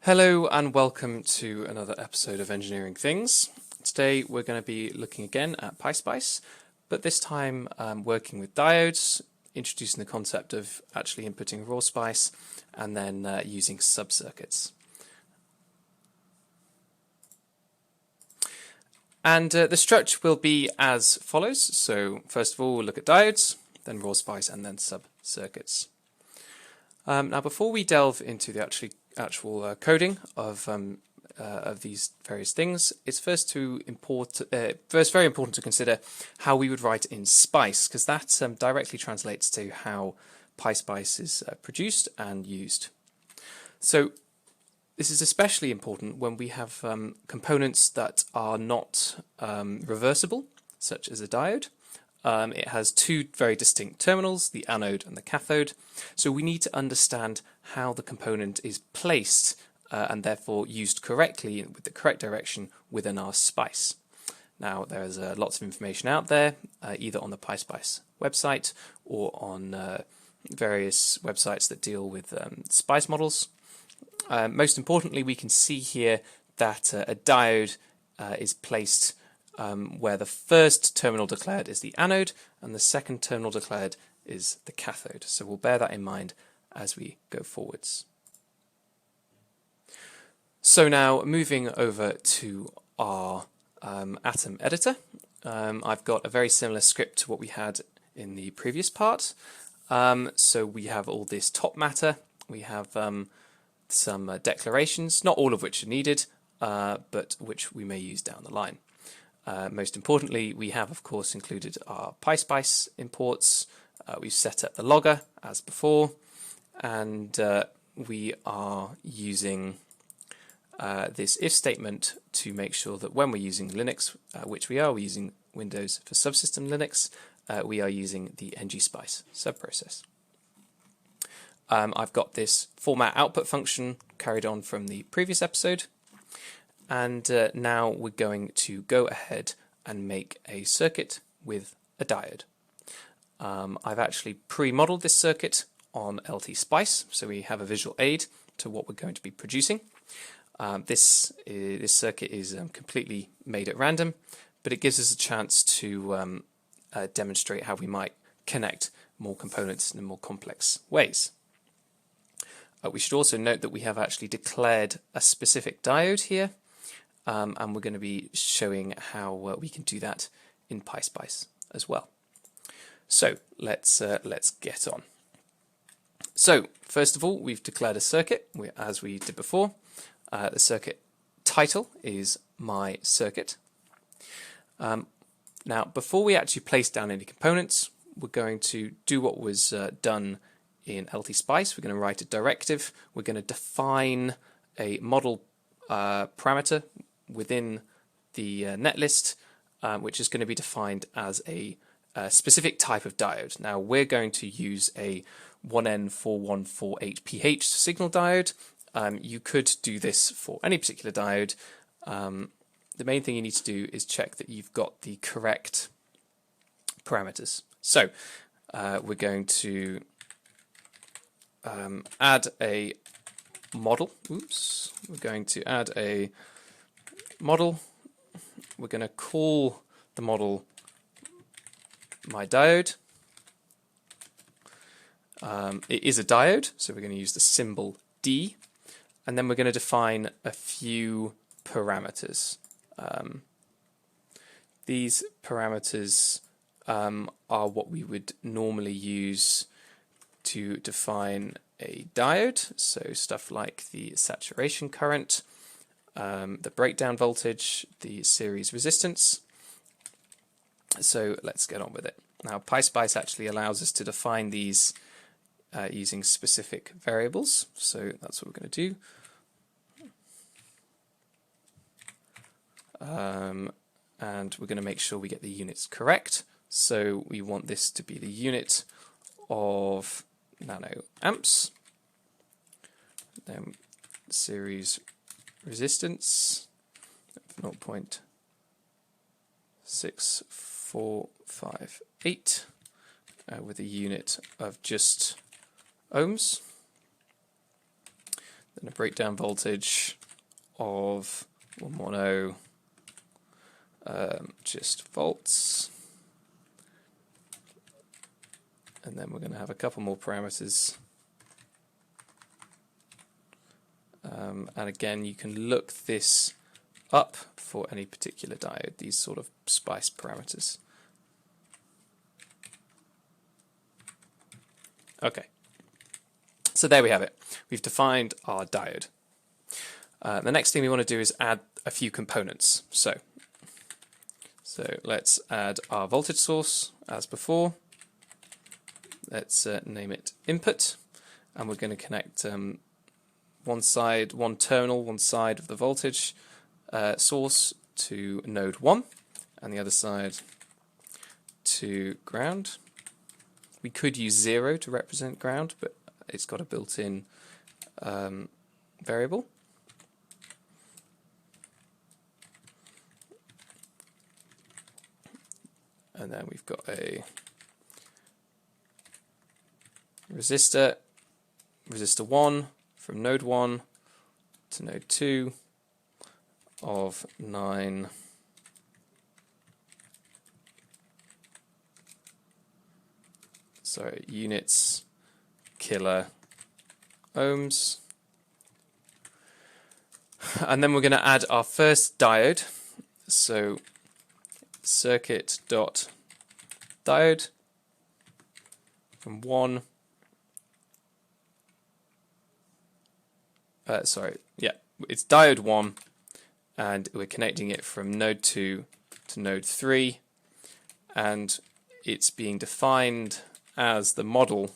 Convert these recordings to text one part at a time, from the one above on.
Hello and welcome to another episode of Engineering Things. Today we're going to be looking again at PySpice, but this time working with diodes, introducing the concept of actually inputting raw spice and then using subcircuits. And the structure will be as follows. So first of all we'll look at diodes, then raw spice and then subcircuits. Now before we delve into the actual coding of these various things, it's first very important to consider how we would write in Spice, because that directly translates to how PySpice is produced and used. So this is especially important when we have components that are not reversible, such as a diode. It has two very distinct terminals, the anode and the cathode, so we need to understand how the component is placed and therefore used correctly with the correct direction within our spice. Now there's lots of information out there, either on the PySpice website or on various websites that deal with spice models. Most importantly, we can see here that a diode is placed where the first terminal declared is the anode and the second terminal declared is the cathode. So we'll bear that in mind as we go forwards. So now moving over to our atom editor, I've got a very similar script to what we had in the previous part. So we have all this top matter, we have some declarations, not all of which are needed, but which we may use down the line. Most importantly, we have of course included our PySpice imports. We've set up the logger as before, and we are using this if statement to make sure that when we're using Linux, which we're using Windows for subsystem Linux, we are using the NGSpice subprocess. I've got this format output function carried on from the previous episode. And now we're going to go ahead and make a circuit with a diode. I've actually pre-modeled this circuit on NGSpice, so we have a visual aid to what we're going to be producing. This circuit is completely made at random, but it gives us a chance to demonstrate how we might connect more components in more complex ways. We should also note that we have actually declared a specific diode here. And we're going to be showing how we can do that in PySpice as well. So let's get on. So first of all, we've declared a circuit as we did before. The circuit title is my circuit. Now before we actually place down any components, we're going to do what was done in NGSpice. We're going to write a directive. We're going to define a model parameter within the netlist, which is going to be defined as a specific type of diode. Now we're going to use a 1N4148pH signal diode. You could do this for any particular diode. The main thing you need to do is check that you've got the correct parameters. So we're going to add a model. Oops. We're going to add a model. We're going to call the model my diode. It is a diode, so we're going to use the symbol D, and then we're going to define a few parameters. These parameters are what we would normally use to define a diode, so stuff like the saturation current, the breakdown voltage, the series resistance. So let's get on with it. Now PySpice actually allows us to define these using specific variables, so that's what we're going to do. And we're going to make sure we get the units correct. So we want this to be the unit of nanoamps, then series resistance of 0.6458 with a unit of just ohms, then a breakdown voltage of 110 just volts, and then we're going to have a couple more parameters. And again, you can look this up for any particular diode, these sort of SPICE parameters. Okay, so there we have it. We've defined our diode. The next thing we want to do is add a few components. So let's add our voltage source as before. Let's name it input, and we're going to connect one terminal, one side of the voltage source to node 1, and the other side to ground. We could use 0 to represent ground, but it's got a built-in variable. And then we've got a resistor 1 from node 1 to node 2 of 9 units kilo ohms. And then we're going to add our first diode. So circuit.diode from 1. It's diode 1, and we're connecting it from node 2 to node 3, and it's being defined as the model,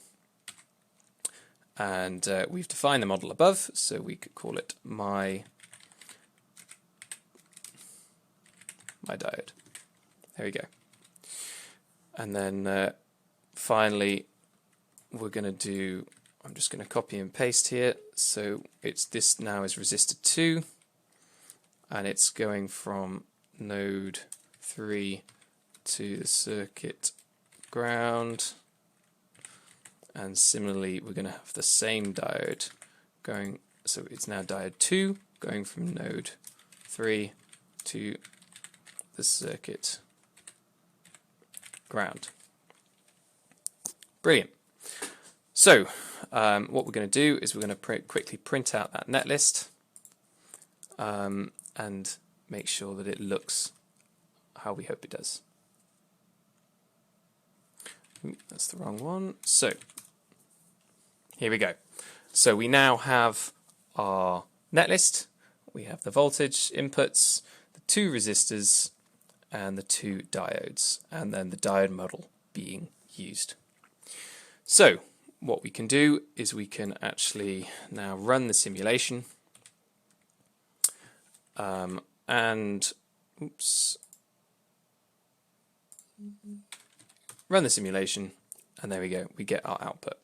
and we've defined the model above, so we could call it my diode. There we go. And then finally we're going to do, I'm just going to copy and paste here, so this now is resistor 2, and it's going from node 3 to the circuit ground, and similarly we're going to have the same diode going, so it's now diode 2 going from node 3 to the circuit ground. Brilliant. So what we're going to do is we're going to quickly print out that netlist and make sure that it looks how we hope it does. Ooh, that's the wrong one. So here we go. So we now have our netlist. We have the voltage inputs, the 2 resistors, and the 2 diodes, and then the diode model being used. So what we can do is we can actually now run the simulation, run the simulation, and there we go, we get our output.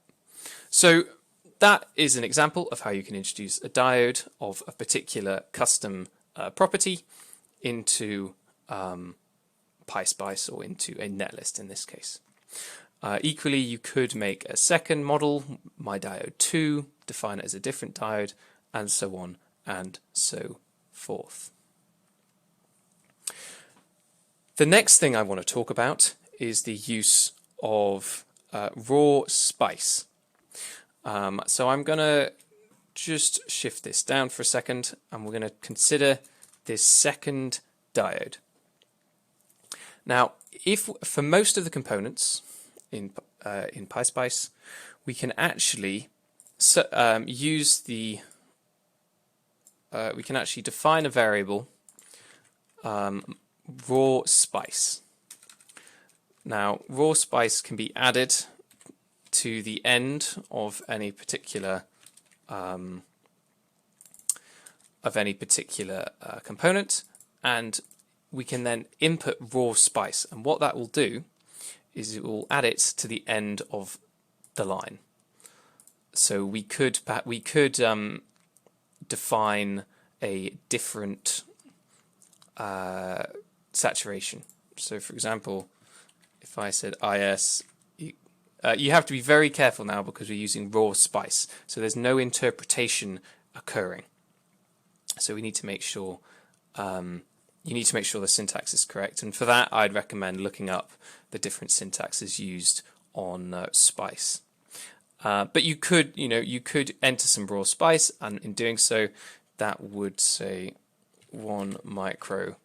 So that is an example of how you can introduce a diode of a particular custom property into PySpice, or into a netlist in this case. Equally, you could make a second model, my diode 2, define it as a different diode, and so on and so forth. The next thing I want to talk about is the use of raw spice. So I'm going to just shift this down for a second, and we're going to consider this second diode. Now, if for most of the components in PySpice, we can actually use the we can actually define a variable raw spice. Now, raw spice can be added to the end of any particular component, and we can then input raw spice, and what that will do is it will add it to the end of the line. So we could define a different saturation. So for example, if I said IS, you have to be very careful now because we're using raw spice, so there's no interpretation occurring. So we need to make sure you need to make sure the syntax is correct, and for that I'd recommend looking up the different syntaxes used on Spice. But you could enter some raw Spice, and in doing so, that would say 1 micro.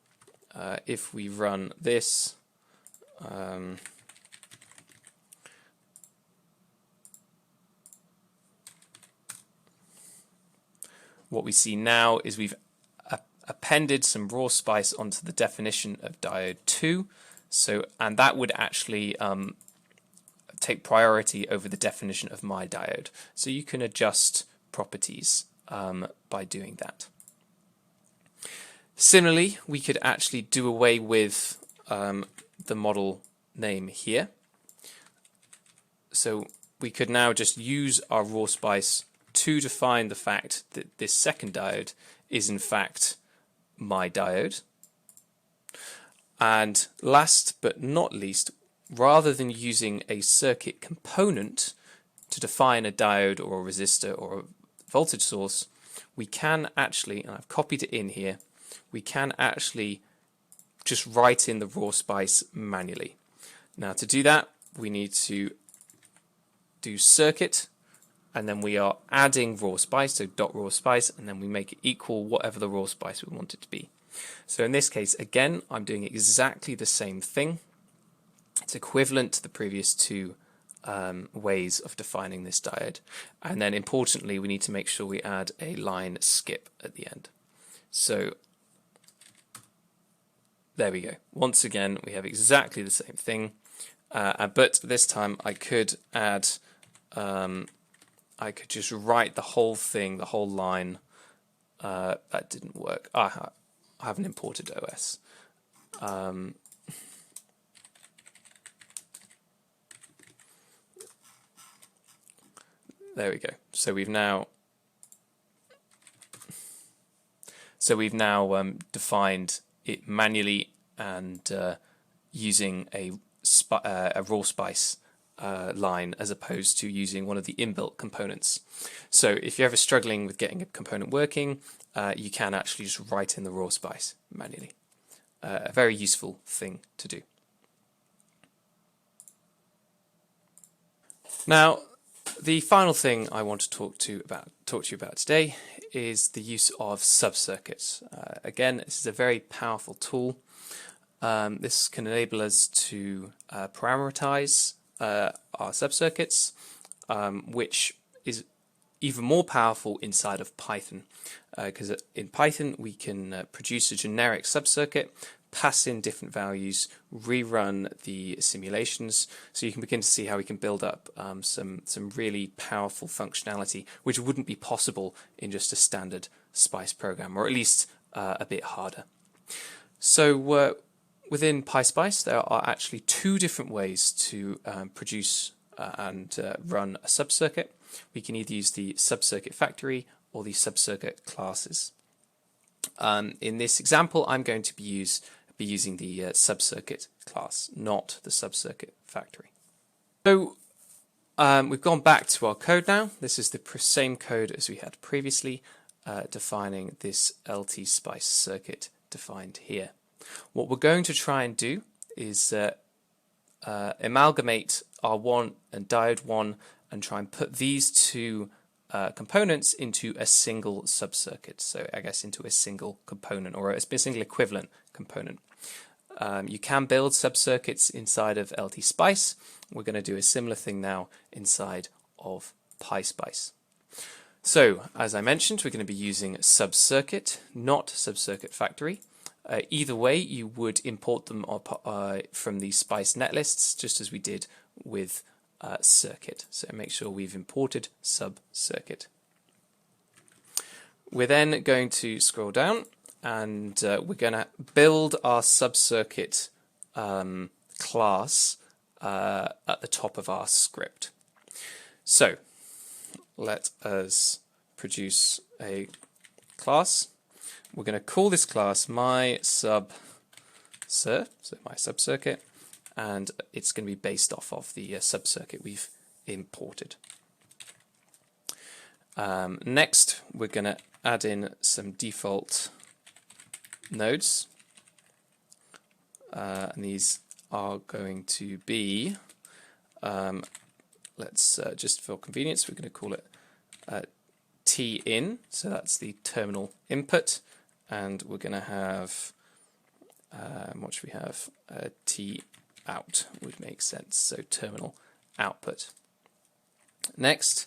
If we run this, what we see now is we've appended some raw Spice onto the definition of diode 2, and that would actually take priority over the definition of my diode. So you can adjust properties by doing that. Similarly, we could actually do away with the model name here. So we could now just use our raw Spice to define the fact that this second diode is in fact my diode. And last but not least, rather than using a circuit component to define a diode or a resistor or a voltage source, we can actually, and I've copied it in here, we can actually just write in the raw Spice manually. Now to do that, we need to do circuit, and then we are adding raw Spice, so dot raw Spice, and then we make it equal whatever the raw Spice we want it to be. So in this case, again, I'm doing exactly the same thing. It's equivalent to the previous two ways of defining this diode. And then importantly, we need to make sure we add a line skip at the end. So there we go. Once again, we have exactly the same thing, but this time I could add, I could just write the whole thing, the whole line. That didn't work. I haven't imported OS. There we go. So we've now defined it manually and using a raw Spice line as opposed to using one of the inbuilt components. So if you're ever struggling with getting a component working, you can actually just write in the raw Spice manually. A very useful thing to do. Now, the final thing I want to talk to you about today is the use of subcircuits. Again, this is a very powerful tool. This can enable us to parameterize our subcircuits, which is even more powerful inside of Python, because in Python we can produce a generic subcircuit, pass in different values, rerun the simulations, so you can begin to see how we can build up some really powerful functionality which wouldn't be possible in just a standard Spice program, or at least a bit harder. So within PySpice there are actually two different ways to produce and run a subcircuit. We can either use the SubCircuit factory or the SubCircuit classes. In this example, I'm going to be using the SubCircuit class, not the SubCircuit factory. So we've gone back to our code now. This is the same code as we had previously, defining this NGSpice circuit defined here. What we're going to try and do is amalgamate R1 and diode 1 and try and put these two components into a single subcircuit, so I guess into a single component or a single equivalent component. You can build subcircuits inside of NGSpice. We're going to do a similar thing now inside of PySpice. So as I mentioned, we're going to be using SubCircuit, not SubCircuit factory. Either way, you would import them from the Spice netlists, just as we did with circuit. So make sure we've imported SubCircuit. We're then going to scroll down and we're going to build our SubCircuit class at the top of our script. So let us produce a class. We're going to call this class my subcir, so my subcircuit, and it's going to be based off of the subcircuit we've imported. Next, we're going to add in some default nodes, and these are going to be, let's just for convenience, we're going to call it T in, so that's the terminal input, and we're going to have, what should we have? T out would make sense, so terminal output. Next,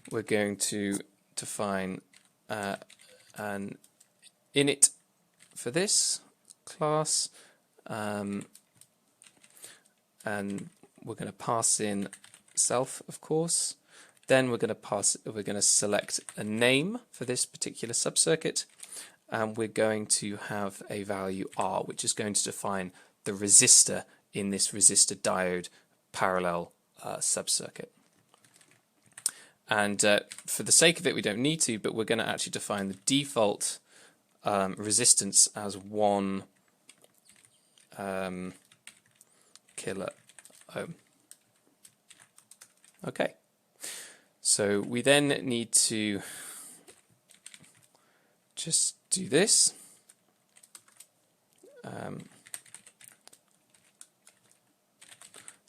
we're going to define an init for this class, and we're going to pass in self, of course. Then we're going to select a name for this particular subcircuit, and we're going to have a value R, which is going to define the resistor in this resistor diode parallel subcircuit. And for the sake of it, we don't need to, but we're going to actually define the default resistance as 1 kilo ohm. Okay, so we then need to just do this.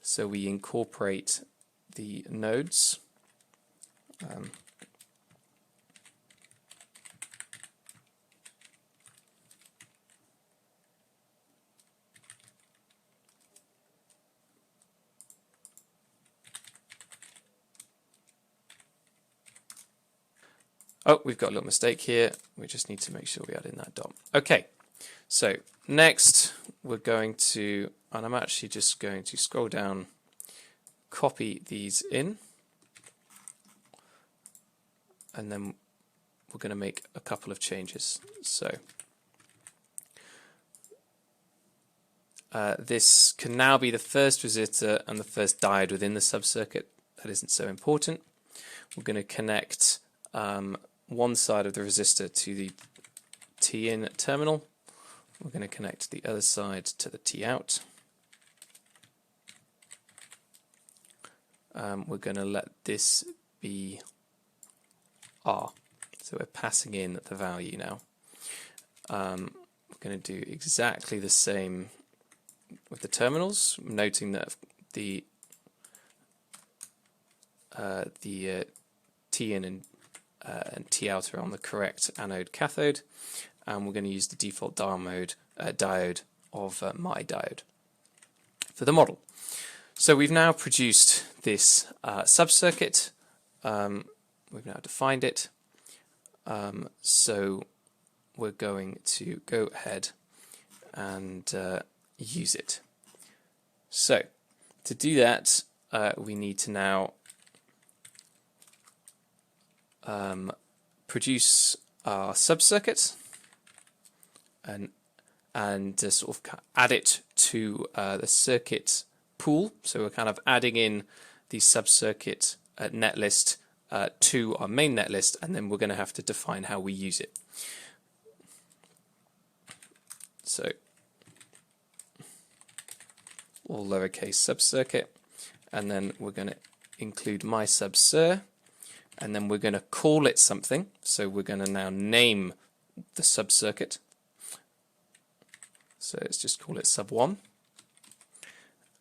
So we incorporate the nodes. Oh, we've got a little mistake here. We just need to make sure we add in that dot. Okay, so next we're going to, and I'm actually just going to scroll down, copy these in, and then we're going to make a couple of changes. So this can now be the first resistor and the first diode within the subcircuit. That isn't so important. We're going to connect one side of the resistor to the T in terminal. We're going to connect the other side to the T out. We're going to let this be R. So we're passing in the value now. We're going to do exactly the same with the terminals, noting that the T in and T out are on the correct anode cathode, and we're going to use the default diode of my diode for the model. So we've now produced this subcircuit. We've now defined it. So we're going to go ahead and use it. So to do that, we need to now produce our subcircuit and sort of add it to the circuit pool. So we're kind of adding in the subcircuit netlist to our main netlist, and then we're going to have to define how we use it. So all lowercase subcircuit, and then we're going to include my subcir, and then we're going to call it something. So we're going to now name the subcircuit. So let's just call it sub1.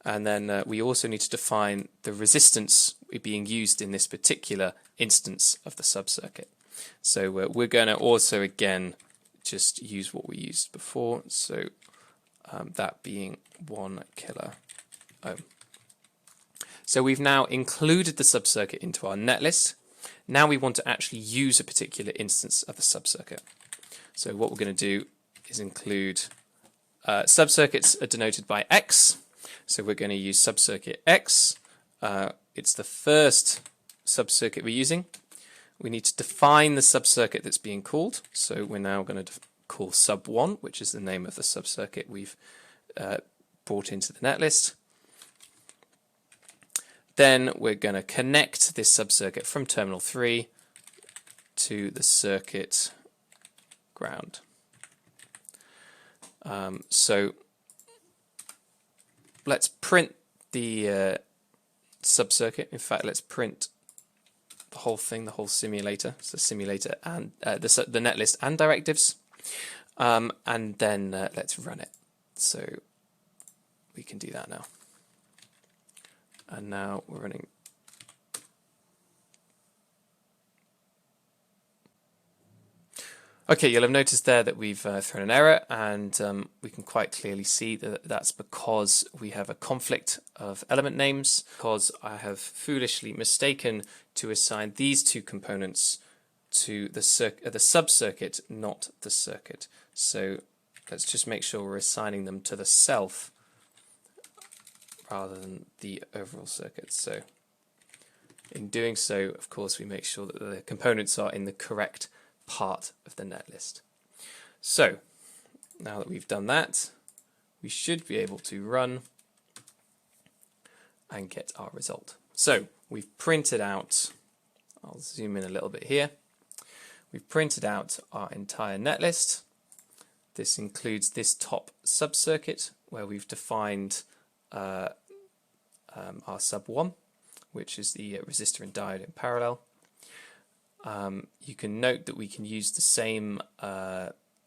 And then we also need to define the resistance being used in this particular instance of the subcircuit. So we're going to also again just use what we used before. So that being 1 kilo ohm. So we've now included the subcircuit into our netlist. Now we want to actually use a particular instance of the subcircuit. So what we're going to do is include subcircuits are denoted by X. So we're going to use subcircuit X. It's the first subcircuit we're using. We need to define the subcircuit that's being called. So we're now going to call sub1, which is the name of the subcircuit we've brought into the netlist. Then we're going to connect this subcircuit from terminal 3 to the circuit ground. So let's print the subcircuit. In fact, let's print the whole thing, the whole simulator, so simulator and the netlist and directives, and then let's run it. So we can do that now. And now we're running. Okay, you'll have noticed there that we've thrown an error, and we can quite clearly see that that's because we have a conflict of element names, because I have foolishly mistaken to assign these two components to the subcircuit, not the circuit. So let's just make sure we're assigning them to the self rather than the overall circuit. So in doing so, of course, we make sure that the components are in the correct part of the netlist. So now that we've done that, we should be able to run and get our result. So we've printed out, I'll zoom in a little bit here, we've printed out our entire netlist. This includes this top subcircuit where we've defined our sub 1, which is the resistor and diode in parallel. You can note that we can use the same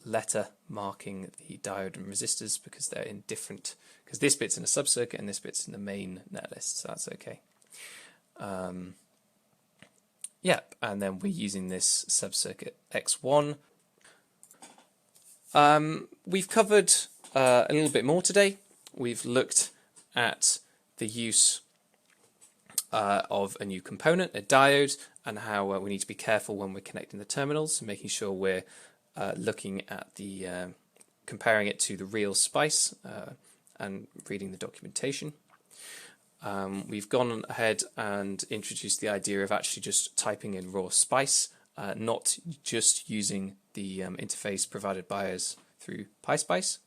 letter marking the diode and resistors because they're in different, because this bit's in a subcircuit and this bit's in the main netlist, so that's okay. Yep, and then we're using this subcircuit X1. We've covered a little bit more today. We've looked at the use of a new component, a diode, and how we need to be careful when we're connecting the terminals, making sure we're looking at the comparing it to the real spice and reading the documentation. We've gone ahead and introduced the idea of actually just typing in raw spice, not just using the interface provided by us through PySpice.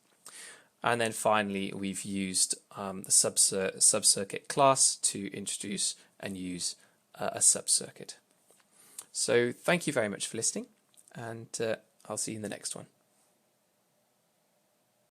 And then finally, we've used the subcircuit class to introduce and use a subcircuit. So thank you very much for listening, and I'll see you in the next one.